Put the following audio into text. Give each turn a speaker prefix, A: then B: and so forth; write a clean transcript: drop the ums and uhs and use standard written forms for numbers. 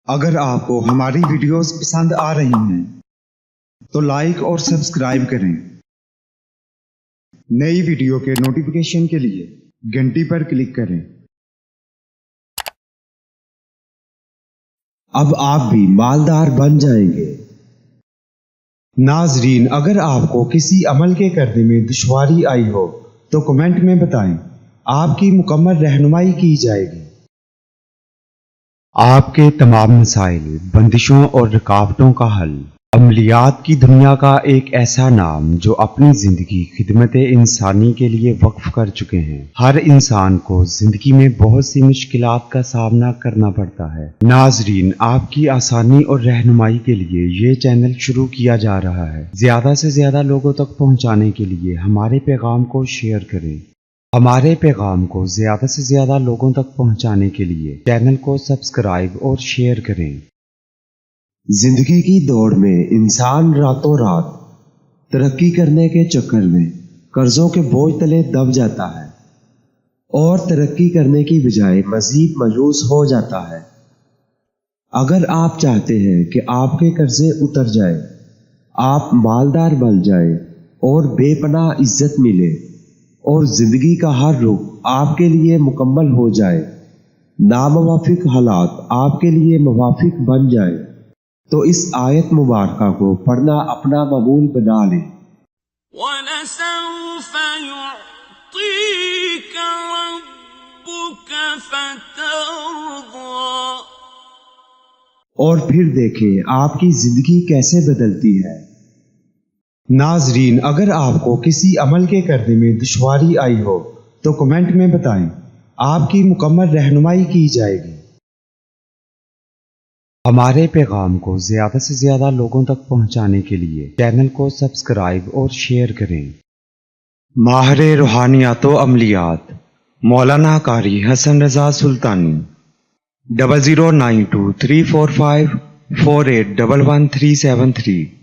A: اگر آپ کو ہماری ویڈیوز پسند آ رہی ہیں تو لائک اور سبسکرائب کریں۔ نئی ویڈیو کے نوٹیفیکیشن کے لیے گھنٹی پر کلک کریں۔ اب آپ بھی مالدار بن جائیں گے۔ ناظرین، اگر آپ کو کسی عمل کے کرنے میں دشواری آئی ہو تو کمنٹ میں بتائیں، آپ کی مکمل رہنمائی کی جائے گی۔ آپ کے تمام مسائل، بندشوں اور رکاوٹوں کا حل۔ عملیات کی دنیا کا ایک ایسا نام جو اپنی زندگی خدمت انسانی کے لیے وقف کر چکے ہیں۔ ہر انسان کو زندگی میں بہت سی مشکلات کا سامنا کرنا پڑتا ہے۔ ناظرین، آپ کی آسانی اور رہنمائی کے لیے یہ چینل شروع کیا جا رہا ہے۔ زیادہ سے زیادہ لوگوں تک پہنچانے کے لیے ہمارے پیغام کو شیئر کریں۔ ہمارے پیغام کو زیادہ سے زیادہ لوگوں تک پہنچانے کے لیے چینل کو سبسکرائب اور شیئر کریں۔ زندگی کی دوڑ میں انسان راتوں رات ترقی کرنے کے چکر میں قرضوں کے بوجھ تلے دب جاتا ہے اور ترقی کرنے کی بجائے مزید مایوس ہو جاتا ہے۔ اگر آپ چاہتے ہیں کہ آپ کے قرضے اتر جائیں، آپ مالدار بن جائیں اور بے پناہ عزت ملے اور زندگی کا ہر رخ آپ کے لیے مکمل ہو جائے، ناموافق حالات آپ کے لیے موافق بن جائے، تو اس آیت مبارکہ کو پڑھنا اپنا معمول بنا لیں۔
B: وَلَسَوْفَ يُعْطِيكَ رَبُّكَ فَتَرْضَىٰ۔
A: اور پھر دیکھیں آپ کی زندگی کیسے بدلتی ہے۔ ناظرین، اگر آپ کو کسی عمل کے کرنے میں دشواری آئی ہو تو کمنٹ میں بتائیں، آپ کی مکمل رہنمائی کی جائے گی۔ ہمارے پیغام کو زیادہ سے زیادہ لوگوں تک پہنچانے کے لیے چینل کو سبسکرائب اور شیئر کریں۔ ماہر روحانیات و عملیات مولانا قاری حسن رضا سلطانی 00923454811373